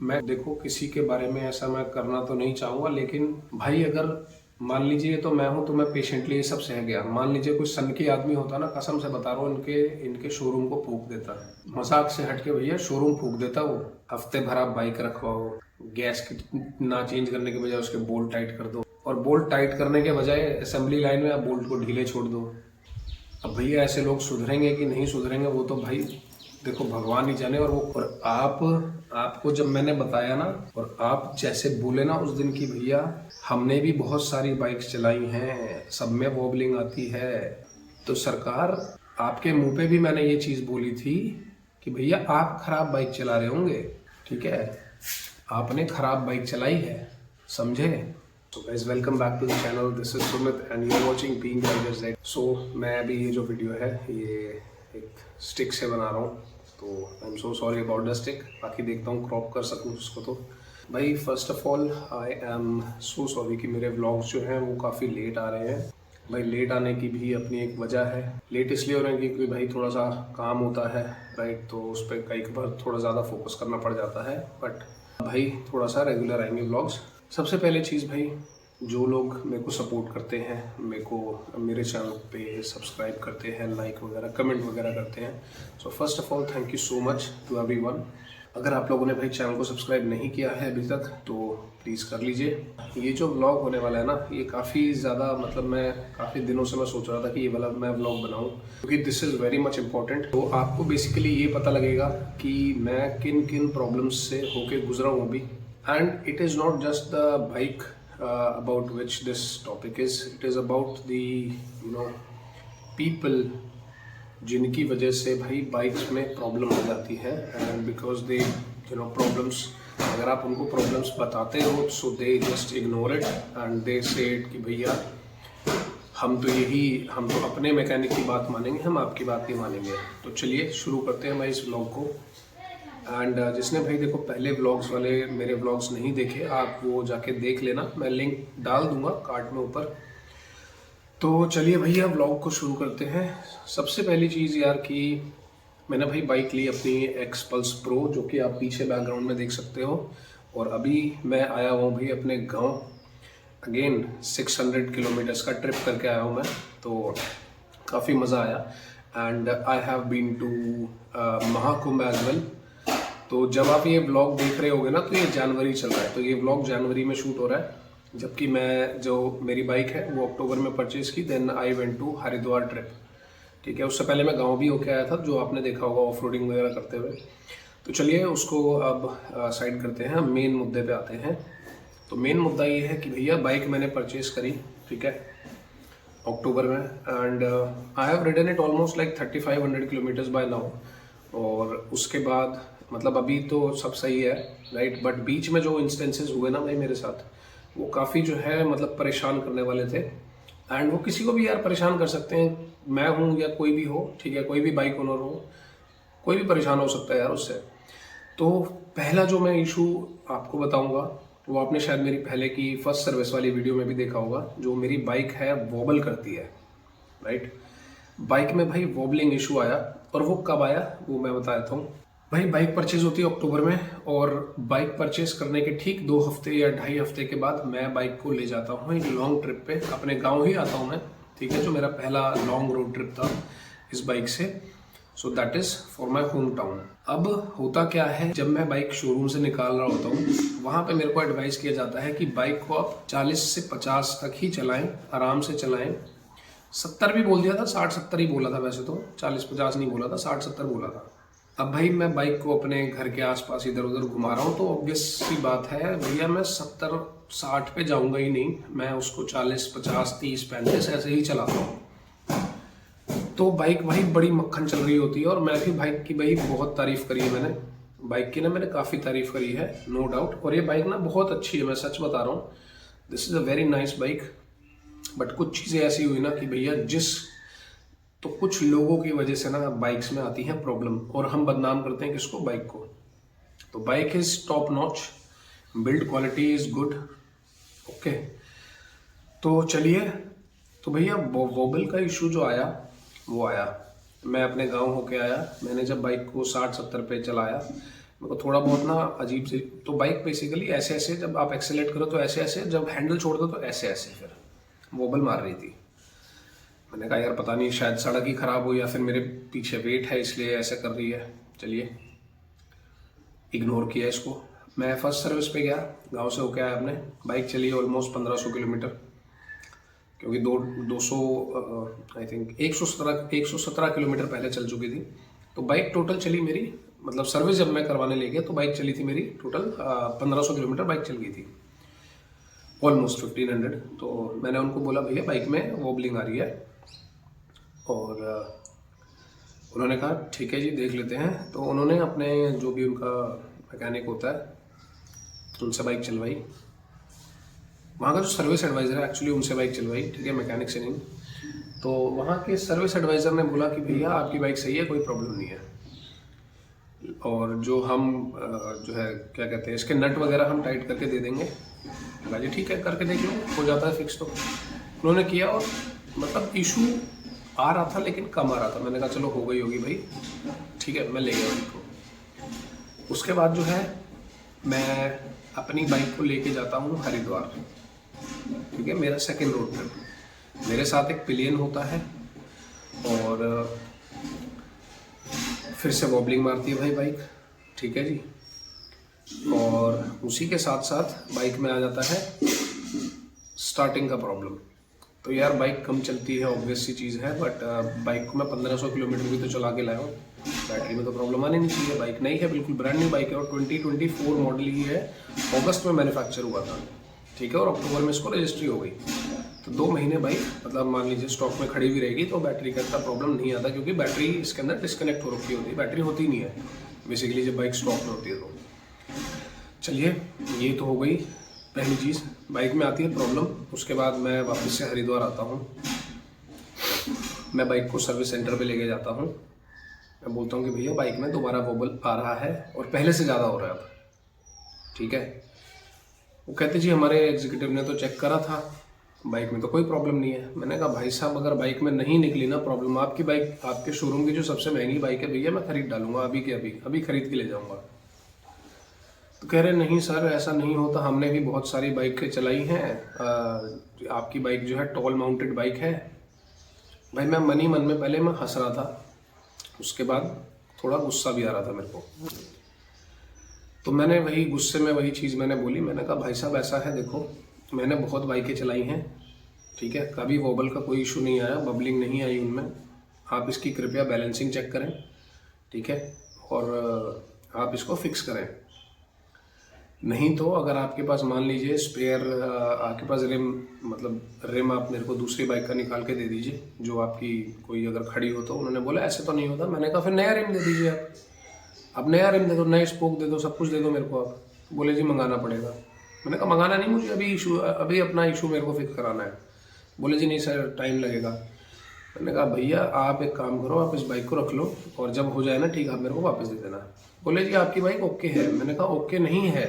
मैं देखो किसी के बारे में ऐसा मैं करना तो नहीं चाहूँगा, लेकिन भाई अगर मान लीजिए तो मैं हूँ तो मैं पेशेंटली ये सब सह गया। मान लीजिए कोई सन की आदमी होता ना, कसम से बता रहा हूँ, इनके इनके शोरूम को फूक देता। मजाक से हट के भैया शोरूम फूक देता वो। हफ्ते भर आप बाइक रखवाओ, गैस किट ना चेंज करने के बजाय उसके बोल्ट टाइट कर दो, और बोल्ट टाइट करने के बजाय असेंबली लाइन में आप बोल्ट को ढीले छोड़ दो। अब भैया ऐसे लोग सुधरेंगे कि नहीं सुधरेंगे वो तो भाई देखो भगवान ही जाने। और आपको जब मैंने बताया ना, और आप जैसे बोले ना उस दिन की, भैया हमने भी बहुत सारी बाइक्स चलाई हैं, सब में वॉबलिंग आती है। तो सरकार, आपके मुंह पे भी मैंने ये चीज़ बोली थी कि भैया आप खराब बाइक चला रहे होंगे, ठीक है, आपने खराब बाइक चलाई है, समझे। तो guys welcome back to the channel, this is Sumit and you are watching being rider Z. So मैं अभी ये जो वीडियो है ये एक स्टिक से बना रहा हूँ, तो I am so sorry about the stick. बाकी देखता हूँ क्रॉप कर सकूँ उसको। तो भाई first of all I am so sorry कि मेरे व्लॉग्स जो हैं वो काफ़ी लेट आ रहे हैं। भाई लेट आने की भी अपनी एक वजह है। लेट इसलिए हो रहे हैं क्योंकि भाई थोड़ा सा काम होता है, राइट, तो उस पर कई बार थोड़ा ज़्यादा फोकस करना पड़ जाता है। बट भाई थोड़ा सा रेगुलर आएंगे व्लॉग्स। सबसे पहले चीज़ भाई, जो लोग मेरे को सपोर्ट करते हैं, मेरे चैनल पे सब्सक्राइब करते हैं, लाइक वगैरह कमेंट वगैरह करते हैं, so first of all thank you so much to everyone. अगर आप लोगों ने भाई चैनल को सब्सक्राइब नहीं किया है अभी तक तो प्लीज़ कर लीजिए। ये जो व्लॉग होने वाला है ना, ये काफ़ी ज़्यादा मतलब मैं काफ़ी दिनों से मैं सोच रहा था कि ये वाला मैं व्लॉग बनाऊं, क्योंकि this is very much important. तो आपको बेसिकली ये पता लगेगा कि मैं किन किन प्रॉब्लम्स से होके गुजरा हूँ अभी। And it is not just the bike about which this topic is, it is about the people जिनकी वजह से भाई बाइक्स में प्रॉब्लम हो जाती है। एंड बिकॉज दे प्रॉब्लम्स, अगर आप उनको प्रॉब्लम्स बताते हो so they just ignore it and they say it कि भैया हम तो अपने मैकेनिक की बात मानेंगे, हम आपकी बात नहीं मानेंगे। तो चलिए शुरू करते हैं भाई इस व्लॉग को। एंड जिसने भाई देखो पहले व्लॉग्स वाले मेरे व्लॉग्स नहीं देखे, आप वो जाके देख लेना, मैं लिंक डाल दूंगा कार्ड में ऊपर। तो चलिए भैया व्लॉग को शुरू करते हैं। सबसे पहली चीज़ यार कि मैंने भाई बाइक ली अपनी एक्स पल्स प्रो, जो कि आप पीछे बैकग्राउंड में देख सकते हो। और अभी मैं आया हुआ भाई अपने गांव, अगेन 600 किलोमीटर्स का ट्रिप करके आया हूँ मैं, तो काफ़ी मज़ा आया। And I have been to Mahakumbh as well. तो जब आप ये व्लॉग देख रहे होगे ना, तो ये जनवरी चल रहा है, तो ये व्लॉग जनवरी में शूट हो रहा है, जबकि मैं जो मेरी बाइक है वो अक्टूबर में परचेज की। Then I went to Haridwar trip, ठीक है। उससे पहले मैं गांव भी होके आया था, जो आपने देखा होगा ऑफ रोडिंग वगैरह करते हुए। तो चलिए उसको अब साइड करते हैं, मेन मुद्दे पे आते हैं। तो मेन मुद्दा ये है कि भैया बाइक मैंने परचेज करी, ठीक है, अक्टूबर में। And I have ridden it almost like 3500 kilometres by now. और उसके बाद मतलब अभी तो सब सही है, राइट, बट बीच में जो इंस्टेंसेस हुए ना भाई मेरे साथ, वो काफ़ी जो है मतलब परेशान करने वाले थे। एंड वो किसी को भी यार परेशान कर सकते हैं, मैं हूँ या कोई भी हो, ठीक है, कोई भी बाइक ओनर हो, कोई भी परेशान हो सकता है यार उससे। तो पहला जो मैं इशू आपको बताऊंगा वो आपने शायद मेरी पहले की फर्स्ट सर्विस वाली वीडियो में भी देखा होगा। जो मेरी बाइक है वॉबल करती है, राइट। बाइक में भाई वॉबलिंग इशू आया, और वो कब आया वो मैं बता देता हूँ। भाई बाइक परचेज होती है अक्टूबर में, और बाइक परचेज करने के ठीक 2 हफ्ते या 2.5 हफ्ते के बाद मैं बाइक को ले जाता हूँ एक लॉन्ग ट्रिप पे। अपने गांव ही आता हूँ मैं, ठीक है, जो मेरा पहला लॉन्ग रोड ट्रिप था इस बाइक से। So that is for my home town. अब होता क्या है, जब मैं बाइक शोरूम से निकाल रहा होता हूँ, वहाँ पे मेरे को एडवाइस किया जाता है कि बाइक को आप 40 से 50 तक ही चलाएं, आराम से चलाएं। 70 भी बोल दिया था, 60-70 ही बोला था वैसे तो, 40-50 नहीं बोला था, 60-70 बोला था। अब भाई मैं बाइक को अपने घर के आसपास इधर उधर घुमा रहा हूँ, तो ऑब्वियस सी बात है भैया मैं 70-60 पे जाऊँगा ही नहीं, मैं उसको 40-50-30-35 ऐसे ही चलाता हूँ। तो बाइक भाई बड़ी मक्खन चल रही होती है, और मैं भी बाइक की भाई बहुत तारीफ करी है मैंने, बाइक की ना मैंने काफ़ी तारीफ करी है, नो डाउट। और ये बाइक ना बहुत अच्छी है, मैं सच बता रहा हूँ, this is a very nice bike. But कुछ चीज़ें ऐसी हुई ना कि भैया तो कुछ लोगों की वजह से ना बाइक्स में आती है प्रॉब्लम, और हम बदनाम करते हैं किसको, बाइक को। तो bike is top notch, build quality is good, okay. तो चलिए, तो भैया वोबल का इशू जो आया वो आया, मैं अपने गांव होके आया। मैंने जब बाइक को 60-70 पे चलाया, मेरे को थोड़ा बहुत ना अजीब से, तो बाइक बेसिकली ऐसे ऐसे जब आप एक्सेलेरेट करो तो ऐसे ऐसे, जब हैंडल छोड़ दो तो ऐसे ऐसे फिर वोबल मार रही थी। मैंने कहा यार पता नहीं शायद सड़क ही ख़राब हो या फिर मेरे पीछे वेट है इसलिए ऐसे कर रही है। चलिए इग्नोर किया इसको। मैं फर्स्ट सर्विस पे गया, गांव से होके आया, अपने बाइक चली ऑलमोस्ट 1500 किलोमीटर, क्योंकि 200 आई थिंक 117 किलोमीटर पहले चल चुकी थी। तो बाइक टोटल चली मेरी, मतलब सर्विस जब मैं करवाने ले गया तो बाइक चली थी मेरी टोटल 1500 किलोमीटर बाइक चल गई थी, ऑलमोस्ट 1500। तो मैंने उनको बोला भैया बाइक में वॉबलिंग आ रही है, और उन्होंने कहा ठीक है जी देख लेते हैं। तो उन्होंने अपने जो भी उनका मैकेनिक होता है उनसे बाइक चलवाई, वहाँ का जो सर्विस एडवाइज़र है एक्चुअली उनसे बाइक चलवाई, ठीक है, मैकेनिक से नहीं। तो वहाँ के सर्विस एडवाइज़र ने बोला कि भैया आपकी बाइक सही है, कोई प्रॉब्लम नहीं है, और जो हम जो है क्या कहते हैं इसके नट वगैरह हम टाइट करके दे देंगे। कहा जी ठीक है करके देख लो, हो जाता है फिक्स। तो उन्होंने किया, और मतलब इशू आ रहा था लेकिन कम आ रहा था। मैंने कहा चलो हो गई होगी भाई, ठीक है, मैं ले गया उनको। उसके बाद जो है मैं अपनी बाइक को लेके जाता हूँ हरिद्वार, ठीक है, मेरा सेकेंड रोड ट्रिप। मेरे साथ एक पिलियन होता है, और फिर से वॉबलिंग मारती है भाई बाइक, ठीक है जी। और उसी के साथ साथ बाइक में आ जाता है स्टार्टिंग का प्रॉब्लम। तो यार बाइक कम चलती है, ऑब्वियस सी चीज़ है, बट बाइक को मैं 1500 किलोमीटर भी तो चला के लाया हूँ, बैटरी में तो प्रॉब्लम आनी नहीं चाहिए। बाइक नई है, बिल्कुल ब्रांड न्यू बाइक है, और 2024 मॉडल ही है, अगस्त में मैन्युफैक्चर हुआ था, ठीक है, और अक्टूबर में इसको रजिस्ट्री हो गई। तो 2 महीने बाइक मतलब मान लीजिए स्टॉक में खड़ी भी रहेगी तो बैटरी का इतना प्रॉब्लम नहीं आता, क्योंकि बैटरी इसके अंदर डिस्कनेक्ट हो रखी होती है, बैटरी होती नहीं है बेसिकली जब बाइक स्टॉक में होती है। तो चलिए ये तो हो गई पहली चीज़, बाइक में आती है प्रॉब्लम। उसके बाद मैं वापस से हरिद्वार आता हूँ, मैं बाइक को सर्विस सेंटर पे लेके जाता हूँ। मैं बोलता हूँ कि भैया बाइक में दोबारा वोबल आ रहा है और पहले से ज़्यादा हो रहा है अब, ठीक है। वो कहते जी हमारे एग्जीक्यूटिव ने तो चेक करा था, बाइक में तो कोई प्रॉब्लम नहीं है। मैंने कहा भाई साहब अगर बाइक में नहीं निकली ना प्रॉब्लम, आपकी बाइक आपके शोरूम की जो सबसे महंगी बाइक है भैया मैं खरीद डालूंगा अभी के अभी खरीद के ले जाऊँगा। तो कह रहे नहीं सर ऐसा नहीं होता, हमने भी बहुत सारी बाइकें चलाई हैं, आपकी बाइक जो है टॉल माउंटेड बाइक है। भाई मैं मन ही मन में पहले मैं हंस रहा था, उसके बाद थोड़ा गुस्सा भी आ रहा था मेरे को। तो मैंने वही गुस्से में वही चीज़ मैंने बोली, मैंने कहा भाई साहब ऐसा है देखो मैंने बहुत बाइकें चलाई हैं, ठीक है, कभी वोबल का कोई इशू नहीं आया, बबलिंग नहीं आई उनमें। आप इसकी कृपया बैलेंसिंग चेक करें, ठीक है, और आप इसको फिक्स करें। नहीं तो अगर आपके पास मान लीजिए स्पेयर आपके पास रिम, मतलब रिम आप मेरे को दूसरी बाइक का निकाल के दे दीजिए जो आपकी कोई अगर खड़ी हो तो। उन्होंने बोला ऐसे तो नहीं होता। मैंने कहा फिर नया रिम दे दीजिए आप नया रिम दे दो, नए स्पोक दे दो, सब कुछ दे दो मेरे को आप। बोले जी मंगाना पड़ेगा। मैंने कहा मंगाना नहीं, मुझे अभी अपना इशू मेरे को फिक्स कराना है। बोले जी नहीं सर टाइम लगेगा। मैंने कहा भैया आप एक काम करो, आप इस बाइक को रख लो और जब हो जाए ना ठीक आप मेरे को वापस दे देना। बोले जी आपकी बाइक ओके है। मैंने कहा ओके नहीं है।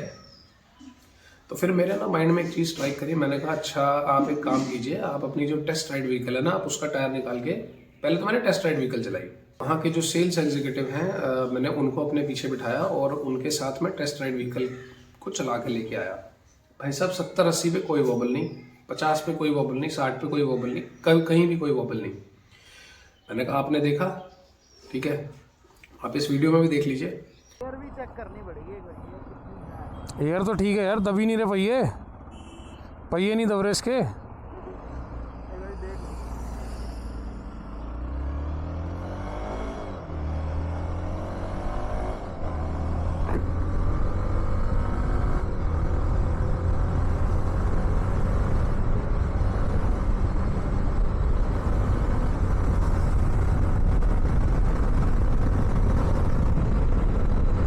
तो फिर मेरे ना माइंड में एक चीज़ स्ट्राइक करी। मैंने कहा अच्छा आप एक काम कीजिए, आप अपनी जो टेस्ट राइड व्हीकल है ना आप उसका टायर निकाल के, पहले तो मैंने टेस्ट राइड व्हीकल चलाई, वहाँ के जो सेल्स एग्जीक्यूटिव हैं मैंने उनको अपने पीछे बिठाया और उनके साथ में टेस्ट राइड व्हीकल को चला के लेके आया। भाई साहब 70-80 पे कोई वोबल नहीं, 50 पे कोई वोबल नहीं, 60 पे कोई वोबल नहीं, कहीं भी कोई वोबल नहीं। मैंने कहा आपने देखा, ठीक है, आप इस वीडियो में भी देख लीजिए। एयर भी चेक करनी पड़ेगी एक बार। एयर तो ठीक है यार, दबी नहीं रहे पहिए नहीं दब रहे इसके।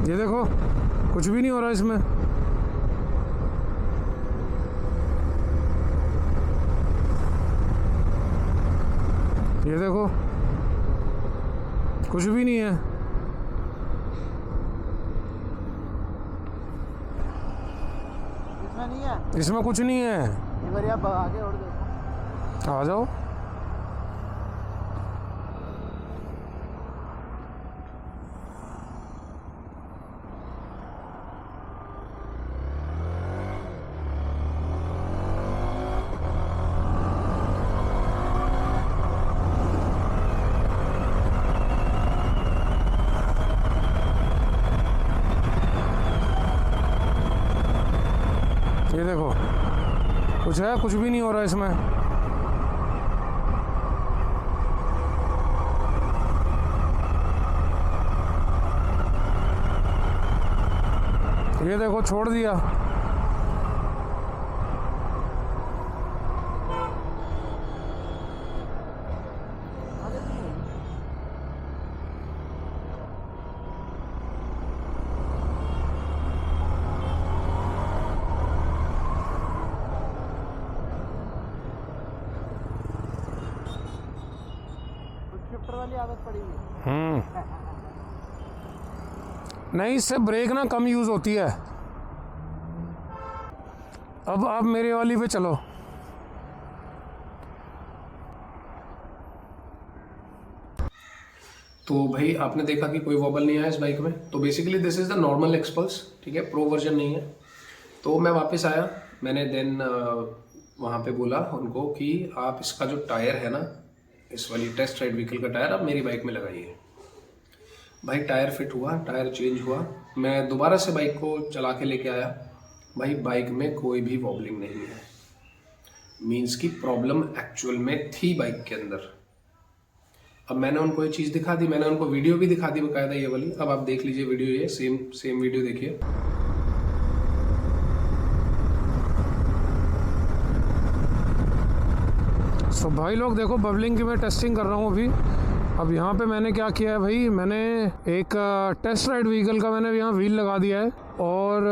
ये देखो कुछ भी नहीं हो रहा इसमें। ये देखो कुछ भी नहीं है। इसमें नहीं है, इसमें कुछ नहीं है। एक बार आप भगा के और देखो। आ जाओ। ये देखो, कुछ है, कुछ भी नहीं हो रहा इसमें। ये देखो, छोड़ दिया। शिफ्टर वाली आदत पड़ी हुई है। नहीं, इससे ब्रेक ना कम यूज़ होती है। अब आप मेरे वाली पे चलो। तो भाई आपने देखा कि कोई वॉबल नहीं आया इस बाइक में। तो basically this is the normal XPulse, ठीक है, प्रो वर्जन नहीं है। तो मैं वापस आया, मैंने देन वहाँ पे बोला उनको कि आप इसका जो टायर है ना, इस वाली टेस्ट राइड व्हीकल का टायर आप मेरी बाइक में लगाइए। भाई टायर फिट हुआ, टायर चेंज हुआ, मैं दोबारा से बाइक को चला के लेके आया। भाई बाइक में कोई भी वॉबलिंग नहीं है, मीन्स की प्रॉब्लम एक्चुअल में थी बाइक के अंदर। अब मैंने उनको ये चीज़ दिखा दी, मैंने उनको वीडियो भी दिखा दी बकायदा ये वाली। अब आप देख लीजिए वीडियो, ये सेम वीडियो देखिए। सो भाई लोग देखो, बबलिंग की मैं टेस्टिंग कर रहा हूँ अभी। अब यहाँ पे मैंने क्या किया है भाई, मैंने एक टेस्ट राइड व्हीकल का मैंने यहाँ व्हील लगा दिया है और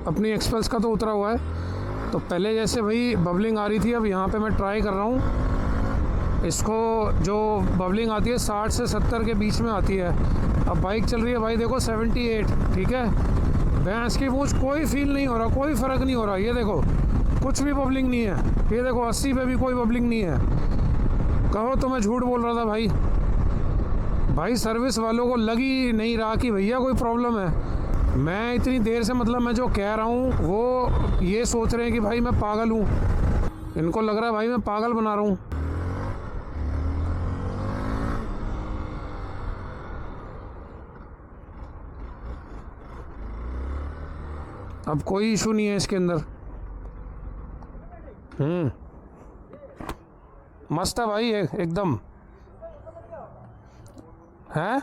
अपनी एक्सपल्स का तो उतरा हुआ है। तो पहले जैसे भाई बबलिंग आ रही थी, अब यहाँ पे मैं ट्राई कर रहा हूँ इसको। जो बबलिंग आती है 60 से 70 के बीच में आती है। अब बाइक चल रही है भाई देखो 78, ठीक है। भैंस की पूंछ, कोई फील नहीं हो रहा, कोई फ़र्क नहीं हो रहा। ये देखो, कुछ भी बबलिंग नहीं है। ये देखो 80 पे भी कोई बबलिंग नहीं है। कहो तो मैं झूठ बोल रहा था भाई। भाई सर्विस वालों को लग ही नहीं रहा कि भैया कोई प्रॉब्लम है। मैं इतनी देर से मतलब मैं जो कह रहा हूँ वो ये सोच रहे हैं कि भाई मैं पागल हूँ। इनको लग रहा है भाई मैं पागल बना रहा हूँ। अब कोई इशू नहीं है इसके अंदर। मस्त है भाई, एकदम है।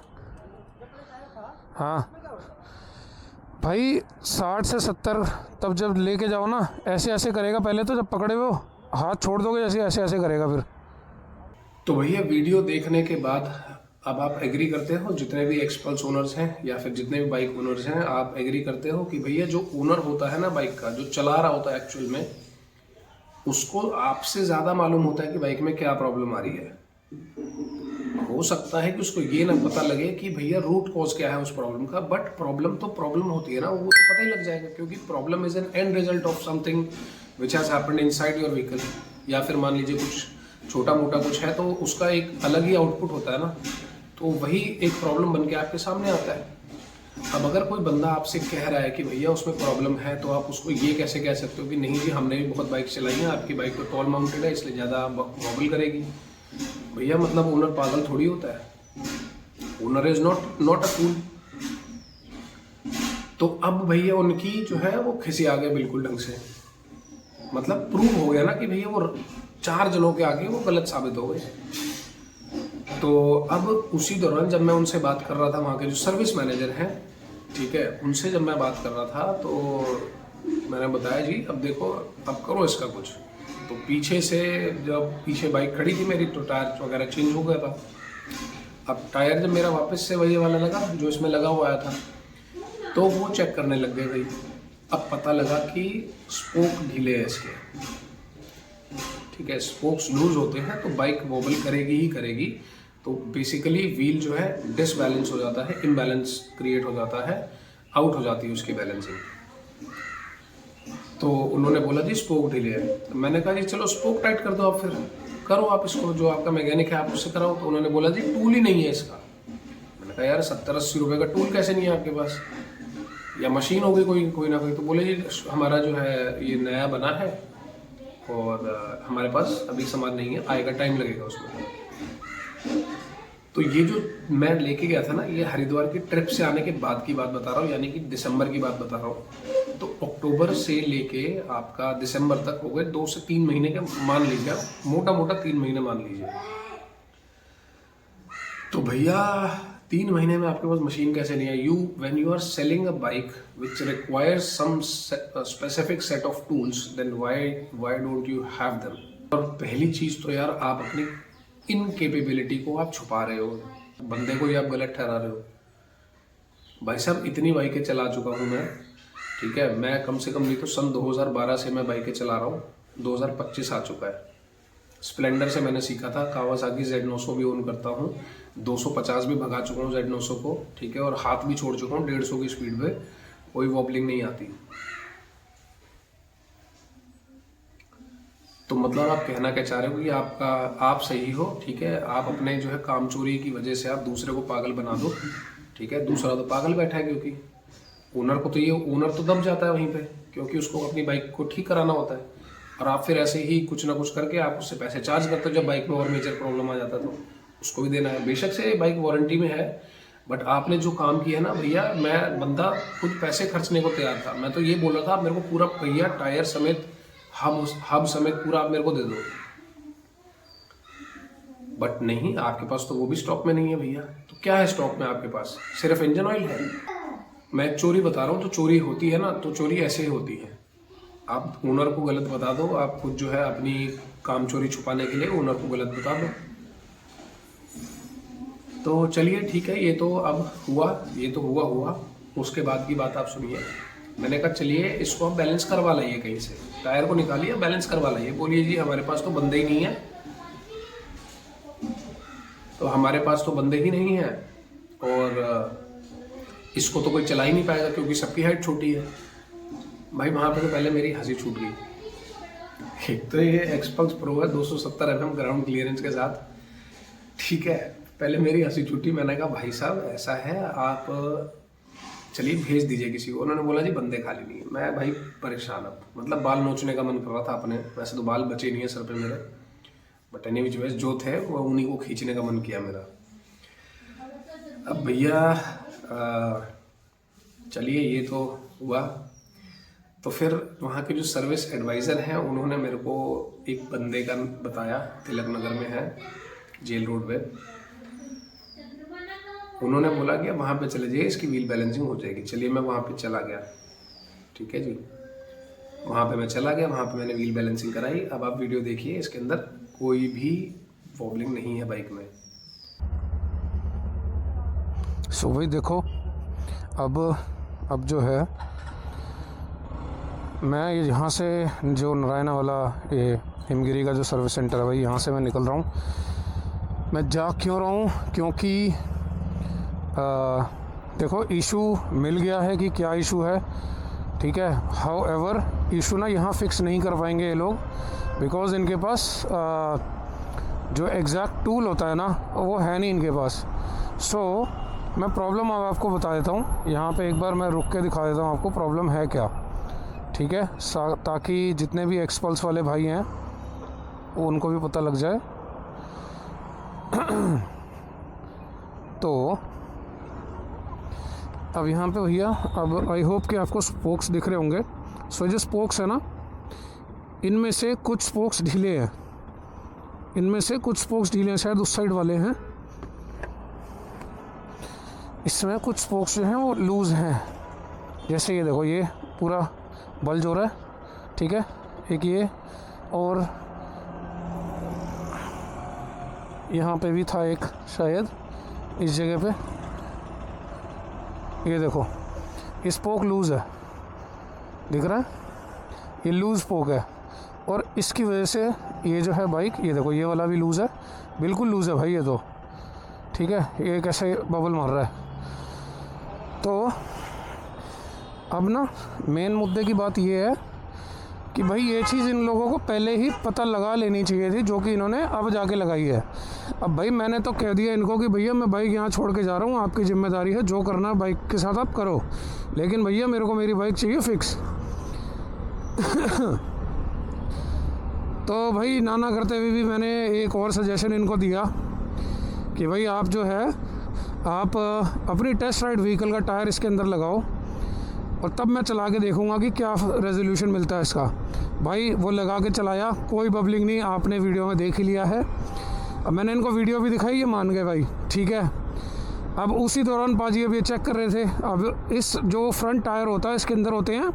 हाँ भाई 60 से 70 तब जब लेके जाओ ना, ऐसे ऐसे करेगा पहले तो, जब पकड़े हो हाथ छोड़ दोगे जैसे ऐसे ऐसे करेगा फिर। तो भैया वीडियो देखने के बाद अब आप एग्री करते हो, जितने भी एक्सपल्स ओनर्स हैं या फिर जितने भी बाइक ओनर्स हैं, आप एग्री करते हो कि भैया जो ओनर होता है ना बाइक का, जो चला रहा होता है एक्चुअल में, उसको आपसे ज़्यादा मालूम होता है कि बाइक में क्या प्रॉब्लम आ रही है। हो सकता है कि उसको ये ना पता लगे कि भैया रूट कॉज क्या है उस प्रॉब्लम का, बट प्रॉब्लम तो प्रॉब्लम होती है ना, वो तो पता ही लग जाएगा, क्योंकि problem is an and result of something which has happened inside your vehicle. या फिर मान लीजिए कुछ छोटा मोटा कुछ है तो उसका एक अलग ही आउटपुट होता है ना, तो वही एक प्रॉब्लम बन के आपके सामने आता है। अब अगर कोई बंदा आपसे कह रहा है कि भैया उसमें प्रॉब्लम है, तो आप उसको ये कैसे कह सकते हो कि नहीं जी हमने भी बहुत बाइक चलाई है, आपकी बाइक तो टॉल माउंटेड है इसलिए ज़्यादा वॉबल करेगी। भैया मतलब ओनर पागल थोड़ी होता है, ओनर इज नॉट अ फूल। तो अब भैया उनकी जो है वो खिसी आ गए बिल्कुल ढंग से, मतलब प्रूव हो गया ना कि भैया वो 4 जनों के आगे वो गलत साबित हो गए। तो अब उसी दौरान जब मैं उनसे बात कर रहा था, वहाँ के जो सर्विस मैनेजर हैं, ठीक है, उनसे जब मैं बात कर रहा था तो मैंने बताया जी अब देखो अब करो इसका कुछ। तो पीछे से जब पीछे बाइक खड़ी थी मेरी, तो टायर वगैरह चेंज हो गया था। अब टायर जब मेरा वापस से वही वाला लगा जो इसमें लगा हुआ आया था, तो वो चेक करने लग गए भाई। अब पता लगा कि स्पोक ढीले है इसके, ठीक है, स्पोक्स लूज होते हैं तो बाइक वॉबल करेगी ही करेगी। तो बेसिकली व्हील जो है डिसबैलेंस हो जाता है, इम्बैलेंस क्रिएट हो जाता है, आउट हो जाती है उसकी बैलेंसिंग। तो उन्होंने बोला जी स्पोक ढीले है। तो मैंने कहा जी चलो स्पोक टाइट कर दो, आप फिर करो आप इसको, जो आपका मैकेनिक है आप उससे कराओ। तो उन्होंने बोला जी टूल ही नहीं है इसका। मैंने कहा यार 70-80 रुपये का टूल कैसे नहीं है आपके पास, या मशीन होगी कोई ना कोई। तो बोले जी हमारा जो है ये नया बना है और हमारे पास अभी सामान नहीं है, आएगा, टाइम लगेगा उसमें। तो ये जो मैं लेके गया था ना, ये हरिद्वार की ट्रिप से आने के बाद की बात बता रहा हूँ, यानी कि दिसंबर की बात बता रहा हूँ। तो अक्टूबर से लेके आपका दिसंबर तक हो गए 2 से 3 महीने के, मान लीजिए आप, मोटा मोटा 3 महीने मान लीजिए। तो भैया 3 महीने में आपके पास मशीन कैसे नहीं है? When you are selling a bike which requires some specific set of tools, then why don't you have them? और पहली चीज तो यार, आप अपनी इनकेपेबिलिटी को आप छुपा रहे हो, बंदे को ही आप गलत ठहरा रहे हो। भाई साहब इतनी बाइकें चला चुका हूँ मैं, ठीक है, मैं कम से कम नहीं तो सन 2012 से मैं बाइकें चला रहा हूँ, 2025 आ चुका है। स्प्लेंडर से मैंने सीखा था, कावासाकी Z900 भी ओन करता हूँ, 250 भी भगा चुका हूँ Z900 को, ठीक है, और हाथ भी छोड़ चुका हूँ 150 की स्पीड पे, कोई वॉबलिंग नहीं आती। तो मतलब आप कहना क्या चाह रहे हो कि आप सही हो, ठीक है, आप अपने जो है काम चोरी की वजह से आप दूसरे को पागल बना दो, ठीक है, दूसरा तो पागल बैठा है, क्योंकि ओनर को तो ये, ओनर तो दब जाता है वहीं पे, क्योंकि उसको अपनी बाइक को ठीक कराना होता है, और आप फिर ऐसे ही कुछ ना कुछ करके आप उससे पैसे चार्ज करते हो। जब बाइक में और मेजर प्रॉब्लम आ जाता है तो उसको भी देना है। बेशक से बाइक वारंटी में है, बट आपने जो काम किया है ना भैया, मैं बंदा खुद पैसे खर्चने को तैयार था। मैं तो ये बोल रहा था, आप मेरे को पूरा भैया टायर समेत, हब समेत पूरा आप मेरे को दे दो, बट नहीं, आपके पास तो वो भी स्टॉक में नहीं है भैया। तो क्या है स्टॉक में आपके पास? सिर्फ इंजन ऑयल है। मैं चोरी बता रहा हूँ, तो चोरी होती है ना, तो चोरी ऐसे ही होती है। आप ओनर को गलत बता दो, आप खुद जो है अपनी काम चोरी छुपाने के लिए ओनर को गलत बता दो। तो चलिए ठीक है, ये तो अब हुआ, ये तो हुआ। उसके बाद की बात आप सुनिए। मैंने कहा चलिए इसको आप बैलेंस करवा लाइए, कहीं से टायर को निकालिए, बैलेंस करवा लाइए। बोलिए जी हमारे पास तो बंदे ही नहीं है। तो हमारे पास तो बंदे ही नहीं है, और इसको तो कोई चला ही नहीं पाएगा क्योंकि सबकी हाइट छोटी है। भाई वहाँ पे तो पहले मेरी हंसी छूट गई। एक तो ये एक्सपल्स प्रो है 270 mm ग्राउंड क्लियरेंस के साथ, ठीक है, पहले मेरी हंसी छूटी। मैंने कहा भाई साहब ऐसा है, आप चलिए भेज दीजिए किसी को। उन्होंने बोला जी बंदे खाली नहीं है। मैं भाई परेशान, अब मतलब बाल नोचने का मन कर रहा था अपने। वैसे तो बाल बचे नहीं है सर पे मेरे, बट एनी विच वेज जो थे वो उन्हीं को खींचने का मन किया मेरा। अब भैया चलिए ये तो हुआ। तो फिर वहाँ के जो सर्विस एडवाइज़र हैं उन्होंने मेरे को एक बंदे का बताया, तिलक नगर में है, जेल रोड पे। उन्होंने बोला कि वहाँ पे चले जाइए, इसकी व्हील बैलेंसिंग हो जाएगी। चलिए मैं वहाँ पे चला गया, ठीक है जी, वहाँ पे मैं चला गया, वहाँ पे मैंने व्हील बैलेंसिंग कराई। अब आप वीडियो देखिए, इसके अंदर कोई भी वॉबलिंग नहीं है बाइक में। सो भाई देखो, अब जो है मैं यहाँ से जो नारायणा वाला ये हिमगिरी का जो सर्विस सेंटर है भाई, यहाँ से मैं निकल रहा हूँ। मैं जा क्यों रहा हूँ? क्योंकि देखो इशू मिल गया है कि क्या इशू है, ठीक है। हाउ एवर इशू ना यहाँ फिक्स नहीं कर पाएंगे ये लोग, बिकॉज़ इनके पास जो एग्जैक्ट टूल होता है ना वो है नहीं इनके पास। सो मैं प्रॉब्लम अब आपको बता देता हूँ। यहाँ पे एक बार मैं रुक के दिखा देता हूँ आपको प्रॉब्लम है क्या, ठीक है, ताकि जितने भी एक्सपल्स वाले भाई हैं वो उनको भी पता लग जाए। तो अब यहाँ पे भैया, अब आई होप कि आपको स्पोक्स दिख रहे होंगे। सो जो स्पोक्स है ना, इनमें से कुछ स्पोक्स ढीले हैं, शायद उस साइड वाले हैं। इसमें कुछ स्पोक्स जो हैं वो लूज़ हैं, जैसे ये देखो, ये पूरा बल्ज हो रहा है, ठीक है, एक ये, और यहाँ पे भी था एक शायद इस जगह पे, ये देखो ये स्पोक लूज़ है, दिख रहा है, ये लूज़ स्पोक है। और इसकी वजह से ये जो है बाइक, ये देखो ये वाला भी लूज़ है, बिल्कुल लूज़ है भाई ये तो, ठीक है, ये कैसे बबल मार रहा है। तो अब ना मेन मुद्दे की बात ये है कि भाई ये चीज़ इन लोगों को पहले ही पता लगा लेनी चाहिए थी, जो कि इन्होंने अब जाके लगाई है। अब भाई मैंने तो कह दिया इनको कि भैया मैं बाइक यहाँ छोड़ के जा रहा हूँ, आपकी ज़िम्मेदारी है, जो करना है बाइक के साथ आप करो, लेकिन भैया मेरे को मेरी बाइक चाहिए फिक्स। तो भाई नाना करते हुए भी मैंने एक और सजेशन इनको दिया कि भाई आप जो है आप अपनी टेस्ट राइड व्हीकल का टायर इसके अंदर लगाओ और तब मैं चला के देखूंगा कि क्या रेजोल्यूशन मिलता है इसका। भाई वो लगा के चलाया, कोई बबलिंग नहीं, आपने वीडियो में देख ही लिया है। अब मैंने इनको वीडियो भी दिखाई, ये मान गए भाई, ठीक है। अब उसी दौरान पाजी अब ये चेक कर रहे थे। अब इस जो फ्रंट टायर होता है इसके अंदर होते हैं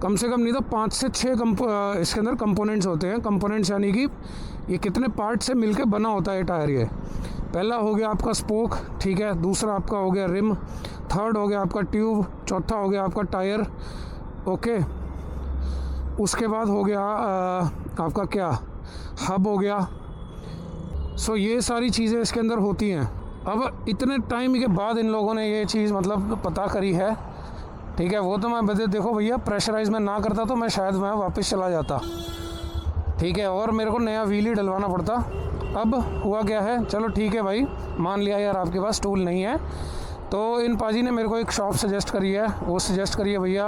कम से कम नहीं तो 5 से 6 इसके अंदर कंपोनेंट्स होते हैं। कंपोनेंट्स यानी कि ये कितने पार्ट से मिलके बना होता है टायर। ये पहला हो गया आपका स्पोक, ठीक है, दूसरा आपका हो गया रिम, थर्ड हो गया आपका ट्यूब, चौथा हो गया आपका टायर, ओके। उसके बाद हो गया आपका क्या हब हो गया। सो ये सारी चीज़ें इसके अंदर होती हैं। अब इतने टाइम के बाद इन लोगों ने ये चीज़ मतलब पता करी है, ठीक है। वो तो मैं बता देखो भैया, प्रेशराइज में ना करता तो मैं शायद मैं वापस चला जाता, ठीक है, और मेरे को नया व्हील ही डलवाना पड़ता। अब हुआ क्या है, चलो ठीक है भाई, मान लिया यार आपके पास टूल नहीं है, तो इन पाजी ने मेरे को एक शॉप सजेस्ट करी है। वो सजेस्ट करी है भैया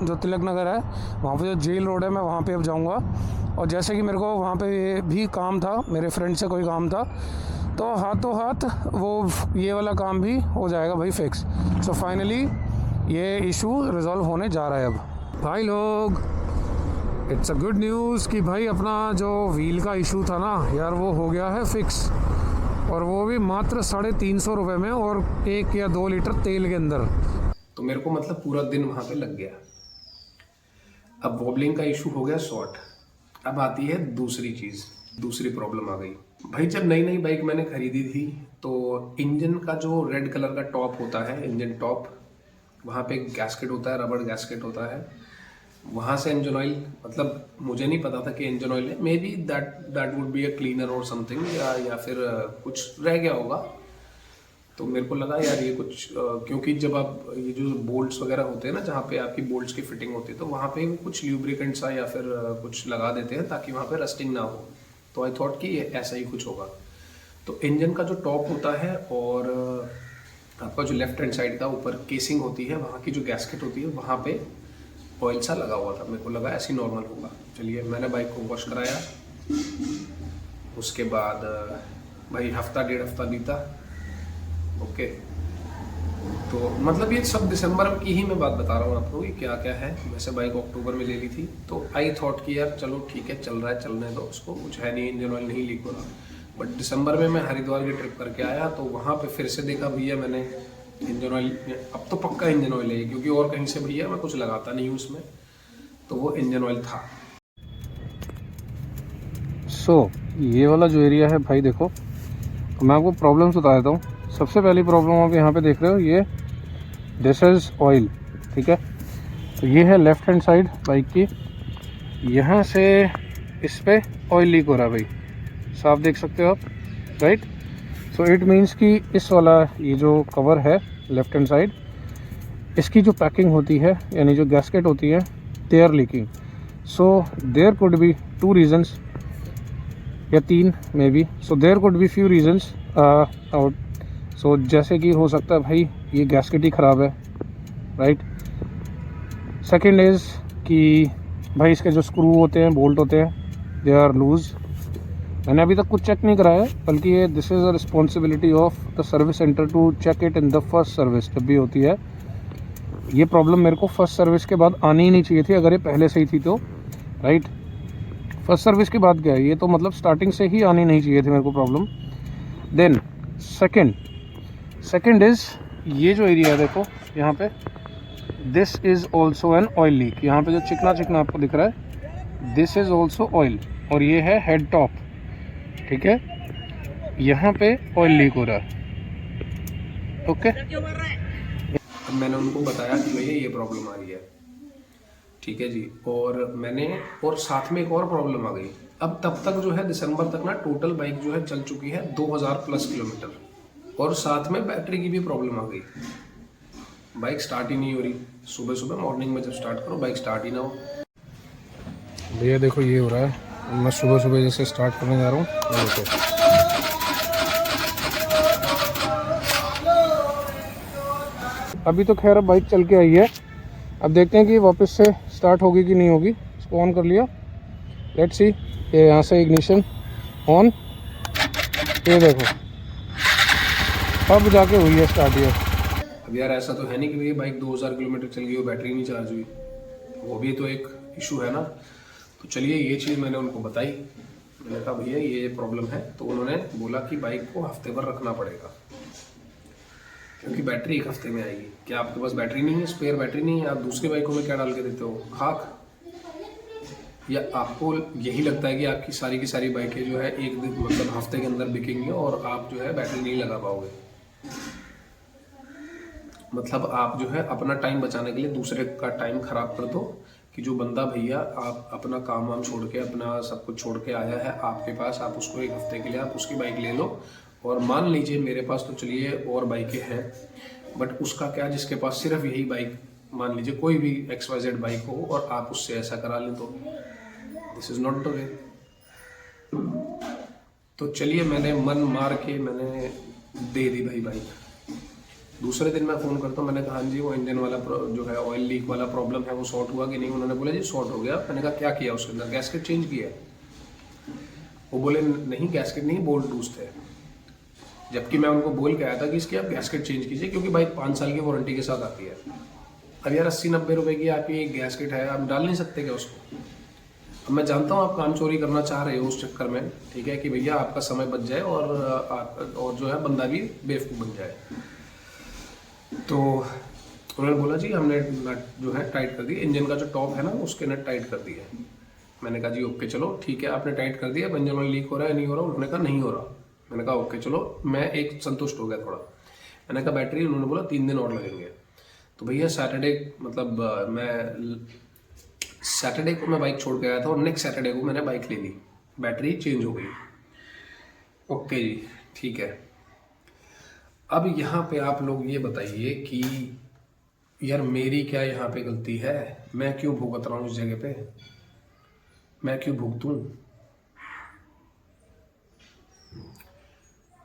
जो तिलक नगर है वहाँ पे जो जेल रोड है, मैं वहाँ पे अब जाऊँगा। और जैसे कि मेरे को वहाँ पे भी काम था, मेरे फ्रेंड से कोई काम था, तो हाथों हाथ वो ये वाला काम भी हो जाएगा भाई फिक्स। सो फाइनली ये इशू रिजॉल्व होने जा रहा है अब भाई लोग। इट्स अ गुड न्यूज़ कि भाई अपना जो व्हील का इशू था ना यार, वो हो गया है फिक्स, और वो भी मात्र 350 रुपये में और 1 या 2 लीटर तेल के अंदर। तो मेरे को मतलब पूरा दिन वहाँ पे लग गया। अब वॉबलिंग का इशू हो गया सॉर्ट। अब आती है दूसरी चीज़, दूसरी प्रॉब्लम आ गई भाई। जब नई नई बाइक मैंने खरीदी थी तो इंजन का जो रेड कलर का टॉप होता है, इंजन टॉप, वहाँ पे एक गैस्केट होता है, रबड़ गैस्केट होता है, वहाँ से इंजन ऑयल, मतलब मुझे नहीं पता था कि इंजन ऑयल है, may be that would be a cleaner और समथिंग, या फिर कुछ रह गया होगा। तो मेरे को लगा यार ये कुछ क्योंकि जब आप ये जो बोल्ट्स वगैरह होते हैं ना, जहाँ पे आपकी बोल्ट्स की फिटिंग होती है, तो वहाँ पे कुछ ल्यूब्रिकेंट सा या फिर कुछ लगा देते हैं ताकि वहाँ पे रस्टिंग ना हो। तो आई थॉट कि ऐसा ही कुछ होगा। तो इंजन का जो टॉप होता है और आपका जो लेफ्ट हैंड साइड का ऊपर केसिंग होती है, वहाँ की जो गैस्केट होती है, वहाँ पे ऑयल सा लगा हुआ था। मेरे को लगा ऐसे नॉर्मल होगा। चलिए मैंने बाइक को वॉश कराया, उसके बाद भाई हफ्ता 1.5 हफ्ता बीता, ओके। तो मतलब ये सब दिसंबर की ही मैं बात बता रहा हूँ आपको कि क्या क्या है। वैसे बाइक अक्टूबर में ले ली थी, तो आई थॉट कि यार चलो ठीक है, चल रहा है, चलने दो उसको, कुछ है नहीं, इंजन ऑयल नहीं लीक हो रहा। बट दिसंबर में मैं हरिद्वार की ट्रिप करके आया, तो वहाँ पे फिर से देखा भैया मैंने इंजन ऑयल, अब तो पक्का इंजन ऑयल है, क्योंकि और कहीं से भैया मैं कुछ लगाता नहीं हूँ उसमें, तो वो इंजन ऑयल था। सो ये वाला जो एरिया है भाई, देखो मैं आपको प्रॉब्लम्स बता देता हूँ। सबसे पहली प्रॉब्लम आप यहाँ पे देख रहे हो, ये दिस इज़ ऑयल, ठीक है। तो ये है लेफ्ट हैंड साइड बाइक की, यहाँ से इस पे ऑयल लीक हो रहा है भाई, साफ देख सकते हो आप, राइट। सो इट मीन्स कि इस वाला ये जो कवर है लेफ्ट हैंड साइड, इसकी जो पैकिंग होती है यानी जो गैस्केट होती है, they are leaking. So there could be 2 reasons या 3 may be. So there could be few reasons out. So जैसे कि हो सकता है भाई ये गैस्केट ही ख़राब है, राइट। सेकेंड इज़ कि भाई इसके जो स्क्रू होते हैं, बोल्ट होते हैं, दे आर लूज़। मैंने अभी तक कुछ चेक नहीं कराया, बल्कि ये this is a responsibility of the service centre to check it in the first service. जब भी होती है ये प्रॉब्लम, मेरे को फर्स्ट सर्विस के बाद आनी ही नहीं चाहिए थी, अगर ये पहले से ही थी तो, राइट। फर्स्ट सर्विस के बाद क्या है, ये तो मतलब स्टार्टिंग से ही आनी नहीं चाहिए थी मेरे को प्रॉब्लम। देन सेकेंड इज़ ये जो एरिया है देखो यहाँ पे, this is also an oil leak. यहाँ पे जो चिकना चिकना आपको दिख रहा है, दिस इज़ ऑल्सो ऑयल, और ये है हेड टॉप, ठीक है। यहाँ पे ऑयल लीक हो रहा है, ओके। अब मैंने उनको बताया कि भैया ये प्रॉब्लम आ रही है, ठीक है जी। और साथ में एक और प्रॉब्लम आ गई। अब तब तक जो है दिसंबर तक ना टोटल बाइक जो है चल चुकी है 2000+ किलोमीटर, और साथ में बैटरी की भी प्रॉब्लम आ गई। बाइक स्टार्ट ही नहीं हो रही। सुबह सुबह मॉर्निंग में जब स्टार्ट करो बाइक स्टार्ट ही ना हो। भैया देखो ये हो रहा है, मैं सुबह सुबह जैसे स्टार्ट करने जा रहा हूँ, देखो अभी तो खैर अब बाइक चल के आई है। अब देखते हैं कि वापस से स्टार्ट होगी कि नहीं होगी। इसको ऑन कर लिया, लेट्स सी। ये यहाँ से इग्निशन ऑन, ये देखो अब जाके हुई है स्टार्ट ये। अब यार ऐसा तो है नहीं कि ये बाइक 2000 किलोमीटर चल गई और बैटरी नहीं चार्ज हुई, वो भी तो एक इशू है ना। तो चलिए ये चीज़ मैंने उनको बताई, मैंने कहा भैया ये प्रॉब्लम है। तो उन्होंने बोला कि बाइक को हफ्ते भर रखना पड़ेगा क्योंकि बैटरी एक हफ्ते में आएगी। क्या आपके पास बैटरी नहीं है, स्पेयर बैटरी नहीं है? आप दूसरी बाइकों में क्या डाल के देते हो, खाक? या आपको यही लगता है कि आपकी सारी की सारी बाइकें जो है एक दिन मतलब हफ्ते के अंदर बिकेंगी और आप जो है बैटरी नहीं लगा पाओगे? मतलब आप जो है अपना टाइम बचाने के लिए दूसरे का टाइम खराब कर दो कि जो बंदा भैया आप अपना काम वाम छोड़ के अपना सब कुछ छोड़ के आया है आपके पास, आप उसको एक हफ्ते के लिए आप उसकी बाइक ले लो। और मान लीजिए मेरे पास तो चलिए और बाइकें हैं, बट उसका क्या जिसके पास सिर्फ यही बाइक, मान लीजिए कोई भी XYZ बाइक हो और आप उससे ऐसा करा लें तो this is not the way. तो चलिए मैंने मन मार के मैंने दे दी भाई बाइक। दूसरे दिन मैं फ़ोन करता हूँ, मैंने कहा हाँ जी वो इंजन वाला जो है ऑयल लीक वाला प्रॉब्लम है वो सॉर्ट हुआ कि नहीं? उन्होंने बोला जी सॉर्ट हो गया। मैंने कहा क्या किया उसके अंदर? गैस्केट चेंज किया। वो बोले नहीं गैस्केट नहीं, बोल्ट लूज थे। जबकि मैं उनको बोल के आया था कि इसकी आप गैस्केट चेंज कीजिए क्योंकि बाइक 5 साल की वारंटी के साथ आती है। अब यार 80-90 रुपए की आपकी एक गैस्केट है, आप डाल नहीं सकते क्या उसको? अब मैं जानता हूँ आप काम चोरी करना चाह रहे हो उस चक्कर में, ठीक है, कि भैया आपका समय बच जाए और जो है बंदा भी बेवकूफ़ बन जाए। तो उन्होंने बोला जी हमने नट जो है टाइट कर दिया, इंजन का जो टॉप है ना उसके नट टाइट कर दिए। मैंने कहा जी ओके चलो ठीक है, आपने टाइट कर दिया, इंजन ऑयल लीक हो रहा है नहीं हो रहा? उन्होंने कहा नहीं हो रहा। मैंने कहा ओके चलो, मैं एक संतुष्ट हो गया थोड़ा। मैंने कहा बैटरी, उन्होंने बोला 3 दिन और लगेंगे। तो भैया सैटरडे मतलब मैं सैटरडे को मैं बाइक छोड़ के आया था और नेक्स्ट सैटरडे को मैंने बाइक ले ली, बैटरी चेंज हो गई। ओके जी ठीक है। अब यहाँ पे आप लोग ये बताइए कि यार मेरी क्या यहाँ पे गलती है? मैं क्यों भुगत रहा हूँ उस जगह पे? मैं क्यों भुगतूं?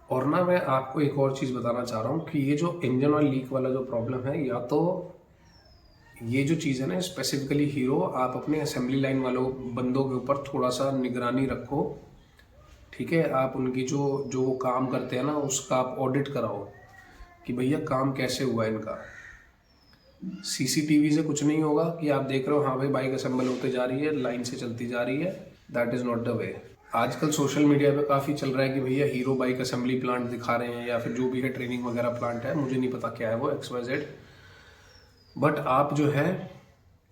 और ना मैं आपको एक और चीज़ बताना चाह रहा हूँ कि ये जो इंजन ऑयल लीक वाला जो प्रॉब्लम है, या तो ये जो चीज़ है ना स्पेसिफिकली हीरो, आप अपने असेंबली लाइन वालों बंदों के ऊपर थोड़ा सा निगरानी रखो, ठीक है? आप उनकी जो वो काम करते हैं ना उसका आप ऑडिट कराओ कि भैया काम कैसे हुआ इनका। CCTV से कुछ नहीं होगा कि आप देख रहे हो हाँ भाई बाइक असेंबल होते जा रही है, लाइन से चलती जा रही है, that is not the way. आजकल सोशल मीडिया पे काफ़ी चल रहा है कि भैया हीरो बाइक असेंबली प्लांट दिखा रहे हैं या फिर जो भी है ट्रेनिंग वगैरह प्लांट है, मुझे नहीं पता क्या है वो XYZ। बट आप जो है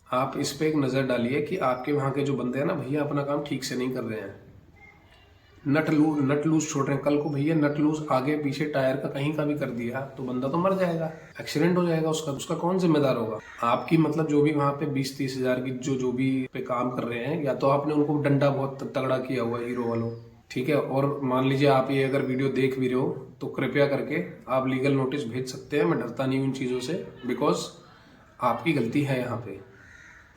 आप इस पर एक नज़र डालिए कि आपके वहाँ के जो बंदे हैं ना भैया अपना काम ठीक से नहीं कर रहे हैं। नट लूज छोड़ रहे हैं। कल को भैया नट लूज आगे पीछे टायर का कहीं का भी कर दिया तो बंदा तो मर जाएगा, एक्सीडेंट हो जाएगा, उसका कौन जिम्मेदार होगा? आपकी मतलब जो भी वहाँ पे 20-30 हज़ार की जो भी पे काम कर रहे हैं, या तो आपने उनको डंडा बहुत तगड़ा किया हुआ है हीरो वालों, ठीक है? और मान लीजिए आप ये अगर वीडियो देख भी रहे हो तो कृपया करके आप लीगल नोटिस भेज सकते हैं। मैं डरता नहीं हूँ इन चीज़ों से, बिकॉज आपकी गलती है यहाँ पे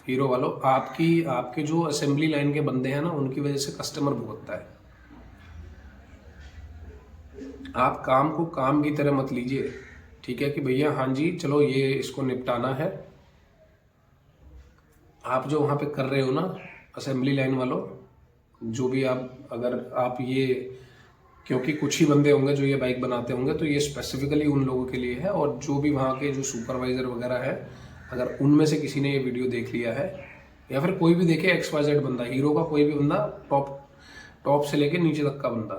हीरो वालों। आपके जो असेंबली लाइन के बंदे हैं ना उनकी वजह से कस्टमर भुगतता है। आप काम को काम की तरह मत लीजिए, ठीक है, कि भैया हाँ जी चलो ये इसको निपटाना है। आप जो वहाँ पे कर रहे हो ना असेंबली लाइन वालों, जो भी आप अगर आप ये, क्योंकि कुछ ही बंदे होंगे जो ये बाइक बनाते होंगे तो ये स्पेसिफिकली उन लोगों के लिए है। और जो भी वहाँ के जो सुपरवाइज़र वगैरह है, अगर उनमें से किसी ने ये वीडियो देख लिया है या फिर कोई भी देखे XYZ बंदा, हीरो का कोई भी बंदा, टॉप से लेके नीचे तक का बंदा,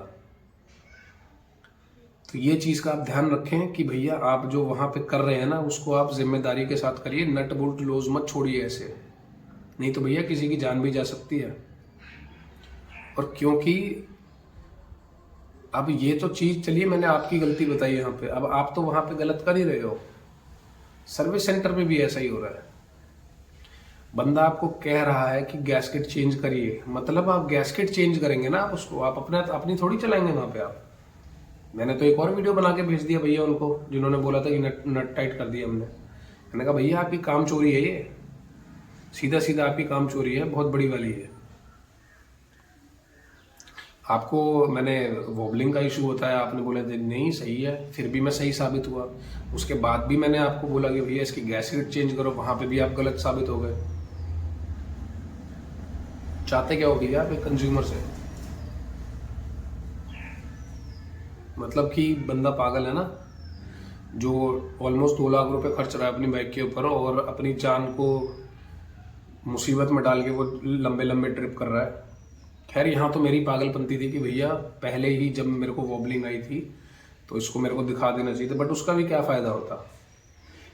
तो ये चीज़ का आप ध्यान रखें कि भैया आप जो वहाँ पे कर रहे हैं ना उसको आप जिम्मेदारी के साथ करिए। नट बोल्ट लूज मत छोड़िए ऐसे, नहीं तो भैया किसी की जान भी जा सकती है। और क्योंकि अब ये तो चीज़, चलिए मैंने आपकी गलती बताई यहाँ पे, अब आप तो वहाँ पे गलत कर ही रहे हो। सर्विस सेंटर में भी ऐसा ही हो रहा है। बंदा आपको कह रहा है कि गैस्केट चेंज करिए, मतलब आप गैस्केट चेंज करेंगे ना, आप उसको आप अपनी थोड़ी चलाएंगे वहाँ पे आप। मैंने तो एक और वीडियो बना के भेज दिया भैया उनको, जिन्होंने बोला था कि नट टाइट कर दिया हमने। मैंने कहा भैया आपकी काम चोरी है, ये सीधा आपकी काम चोरी है, बहुत बड़ी वाली है। आपको मैंने वॉबलिंग का इशू होता है, आपने बोला नहीं सही है, फिर भी मैं सही साबित हुआ। उसके बाद भी मैंने आपको बोला कि भैया इसकी गैस्केट चेंज करो, वहां पे भी आप गलत साबित हो गए। चाहते क्या हो भैया आप एक कंज्यूमर से? मतलब कि बंदा पागल है ना। जो ऑलमोस्ट 2 लाख रुपए खर्च रहा है अपनी बाइक के ऊपर और अपनी जान को मुसीबत में डाल के वो लंबे लंबे ट्रिप कर रहा है। खैर यहाँ तो मेरी पागलपंती थी कि भैया पहले ही जब मेरे को वॉबलिंग आई थी तो इसको मेरे को दिखा देना चाहिए था, बट उसका भी क्या फ़ायदा होता।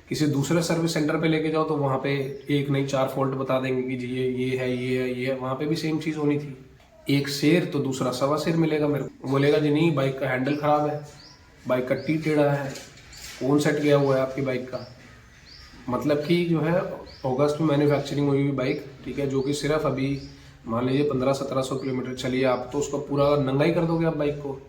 किसी दूसरे सर्विस सेंटर पे लेके जाओ तो वहाँ पे एक नहीं 4 फॉल्ट बता देंगे कि जी ये है ये है ये है। वहाँ पे भी सेम चीज़ होनी थी, एक शेर तो दूसरा सवा शेर मिलेगा मेरे को। बोलेगा जी नहीं बाइक का हैंडल ख़राब है, बाइक का टी टेढ़ा है, कौन सेट गया हुआ है आपकी बाइक का। मतलब कि जो है अगस्त में मैन्युफैक्चरिंग हुई हुई बाइक, ठीक है, जो कि सिर्फ अभी मान लीजिए 1500-1700 किलोमीटर चलिए आप, तो उसका पूरा नंगा ही कर दोगे आप बाइक को।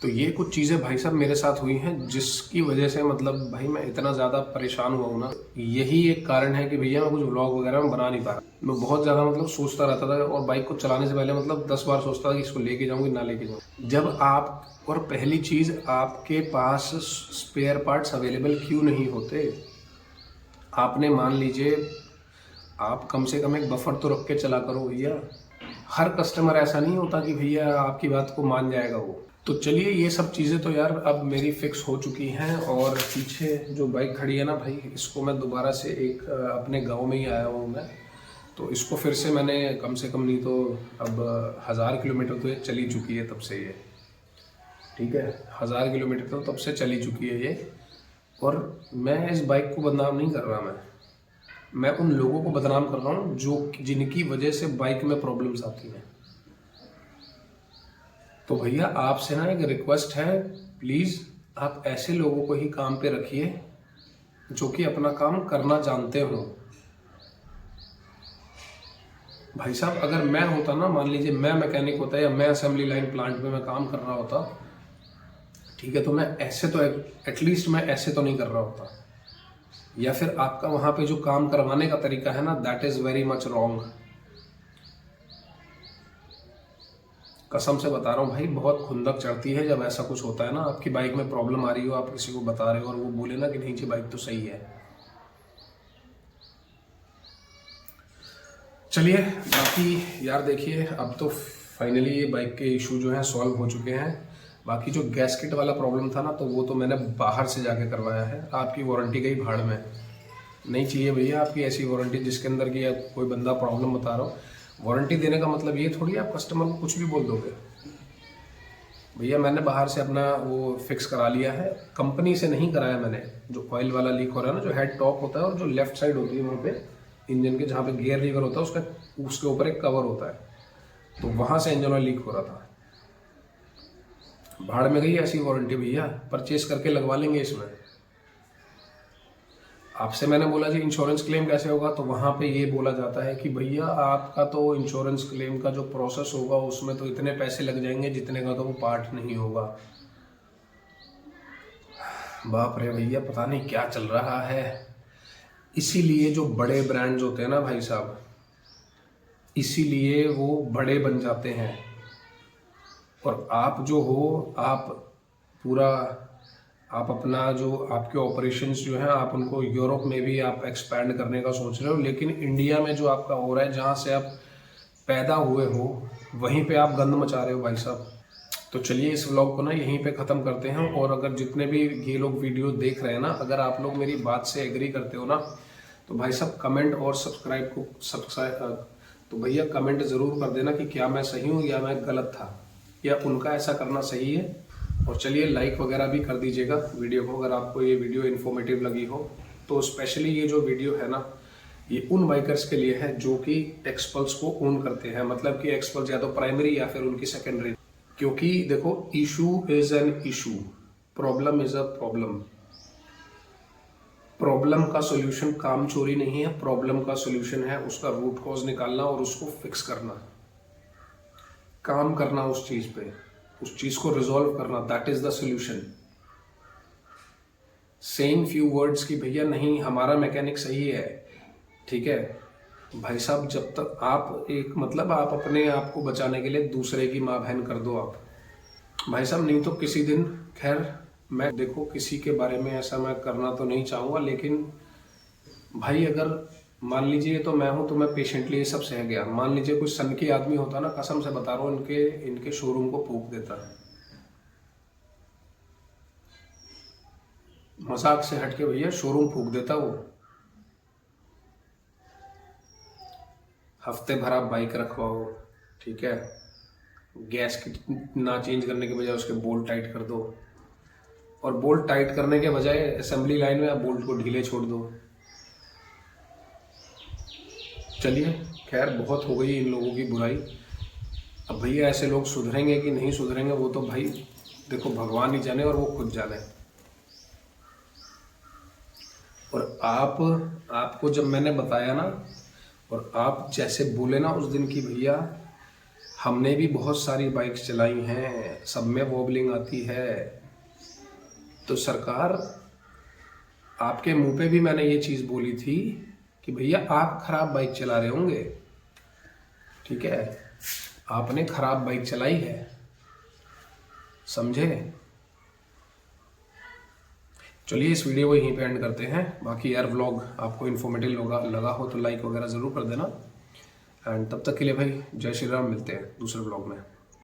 तो ये कुछ चीज़ें भाई साहब मेरे साथ हुई हैं जिसकी वजह से मतलब भाई मैं इतना ज़्यादा परेशान हुआ हूँ ना। यही एक कारण है कि भैया मैं कुछ व्लॉग वगैरह में बना नहीं पा रहा। मैं बहुत ज़्यादा मतलब सोचता रहता था और बाइक को चलाने से पहले मतलब 10 बार सोचता था कि इसको लेके जाऊँ कि ना लेके जाऊँ। जब आप, और पहली चीज़ आपके पास स्पेयर पार्ट्स अवेलेबल क्यों नहीं होते। आपने मान लीजिए आप कम से कम एक बफर तो रख के चला करो भैया। हर कस्टमर ऐसा नहीं होता कि भैया आपकी बात को मान जाएगा वो। तो चलिए ये सब चीज़ें तो यार अब मेरी फिक्स हो चुकी हैं। और पीछे जो बाइक खड़ी है ना भाई, इसको मैं दोबारा से एक अपने गांव में ही आया हूँ मैं, तो इसको फिर से मैंने कम से कम नहीं तो अब 1000 किलोमीटर तो ये चली चुकी है तब से ये, ठीक है, 1000 किलोमीटर तो तब से चली चुकी है ये। और मैं इस बाइक को बदनाम नहीं कर रहा, मैं उन लोगों को बदनाम कर रहा हूँ जो जिनकी वजह से बाइक में प्रॉब्लम्स आती हैं। तो भैया आपसे ना एक रिक्वेस्ट है, प्लीज़ आप ऐसे लोगों को ही काम पे रखिए जो कि अपना काम करना जानते हो। भाई साहब अगर मैं होता ना, मान लीजिए मैं मैकेनिक होता या मैं असेंबली लाइन प्लांट में मैं काम कर रहा होता, ठीक है, तो मैं ऐसे तो एटलीस्ट मैं ऐसे तो नहीं कर रहा होता। या फिर आपका वहाँ पे जो काम करवाने का तरीका है ना, that is very much wrong. कसम से बता रहा हूँ भाई, बहुत खुंदक चढ़ती है जब ऐसा कुछ होता है ना, आपकी बाइक में प्रॉब्लम आ रही हो, आप किसी को बता रहे हो और वो बोले ना कि नहीं जी बाइक तो सही है। चलिए बाकी यार देखिए, अब तो फाइनली ये बाइक के इशू जो हैं सॉल्व हो चुके हैं। बाकी जो गैस्केट वाला प्रॉब्लम था ना, तो वो तो मैंने बाहर से जाके करवाया है। आपकी वारंटी गई भाड़ में, नहीं चाहिए भैया आपकी ऐसी वारंटी जिसके अंदर की कोई बंदा प्रॉब्लम बता रहा हो। वारंटी देने का मतलब ये थोड़ी आप कस्टमर को कुछ भी बोल दोगे। भैया मैंने बाहर से अपना वो फिक्स करा लिया है, कंपनी से नहीं कराया मैंने। जो ऑयल वाला लीक हो रहा है ना, जो हेड टॉप होता है और जो लेफ्ट साइड होती है वहाँ पे इंजन के, जहाँ पे गियर लीवर होता है उसके ऊपर एक कवर होता है, तो वहाँ से इंजन ऑयल लीक हो रहा था। भाड़ में गई ऐसी वारंटी भैया, परचेस करके लगवा लेंगे इसमें। आपसे मैंने बोला जी इंश्योरेंस क्लेम कैसे होगा, तो वहाँ पे ये बोला जाता है कि भैया आपका तो इंश्योरेंस क्लेम का जो प्रोसेस होगा उसमें तो इतने पैसे लग जाएंगे जितने का तो वो पार्ट नहीं होगा। बाप रे भैया, पता नहीं क्या चल रहा है। इसीलिए जो बड़े ब्रांड्स होते हैं ना भाई साहब, इसीलिए वो बड़े बन जाते हैं। और आप जो हो, आप अपना जो आपके ऑपरेशंस जो हैं आप उनको यूरोप में भी आप एक्सपैंड करने का सोच रहे हो, लेकिन इंडिया में जो आपका हो रहा है, जहाँ से आप पैदा हुए हो वहीं पे आप गंद मचा रहे हो भाई साहब। तो चलिए इस व्लॉग को ना यहीं पे ख़त्म करते हैं। और अगर जितने भी ये लोग वीडियो देख रहे हैं ना, अगर आप लोग मेरी बात से एग्री करते हो ना, तो भाई साहब कमेंट और सब्सक्राइब तो भैया कमेंट ज़रूर कर देना कि क्या मैं सही हूँ या मैं गलत था, या उनका ऐसा करना सही है। और चलिए लाइक वगैरह भी कर दीजिएगा वीडियो को, अगर आपको ये वीडियो इन्फॉर्मेटिव लगी हो। तो स्पेशली ये जो वीडियो है ना, ये उन बाइकर्स के लिए है जो कि एक्सपल्स को ओन करते हैं, मतलब कि एक्सपल्स या तो प्राइमरी या फिर उनकी सेकेंडरी। क्योंकि देखो, issue is an issue, problem is a problem. Problem का सोल्यूशन काम चोरी नहीं है, प्रॉब्लम का सोल्यूशन है उसका रूट कॉज निकालना और उसको फिक्स करना, काम करना उस चीज पे, उस चीज को रिजॉल्व करना, that is the solution. Saying few words की भैया नहीं हमारा मैकेनिक सही है, ठीक है भाई साहब, जब तक आप एक मतलब आप अपने आप को बचाने के लिए दूसरे की माँ बहन कर दो आप भाई साहब, नहीं तो किसी दिन, खैर मैं देखो किसी के बारे में ऐसा मैं करना तो नहीं चाहूँगा, लेकिन भाई अगर मान लीजिए तो मैं हूं तो मैं पेशेंटली ये सब सह गया। मान लीजिए कोई सन की आदमी होता ना, कसम से बता रहा हूँ, इनके शोरूम को फूंक देता। मजाक से हटके भैया शोरूम फूंक देता वो। हफ्ते भर आप बाइक रखवाओ, ठीक है, गैस की ना चेंज करने के बजाय उसके बोल्ट टाइट कर दो, और बोल्ट टाइट करने के बजाय असेंबली लाइन में आप बोल्ट को ढीले छोड़ दो। चलिए खैर, बहुत हो गई इन लोगों की बुराई। अब भैया ऐसे लोग सुधरेंगे कि नहीं सुधरेंगे वो तो भाई देखो भगवान ही जाने और वो खुद जाने। और आपको जब मैंने बताया ना, और आप जैसे बोले ना उस दिन की भैया हमने भी बहुत सारी बाइक्स चलाई हैं, सब में वॉबलिंग आती है, तो सरकार आपके मुंह पे भी मैंने ये चीज़ बोली थी कि भैया आप खराब बाइक चला रहे होंगे, ठीक है, आपने खराब बाइक चलाई है, समझे। चलिए इस वीडियो को यहीं पे एंड करते हैं। बाकी यार व्लॉग आपको इन्फॉर्मेटिव लगा हो तो लाइक वगैरह ज़रूर कर देना। एंड तब तक के लिए भाई जय श्री राम, मिलते हैं दूसरे व्लॉग में।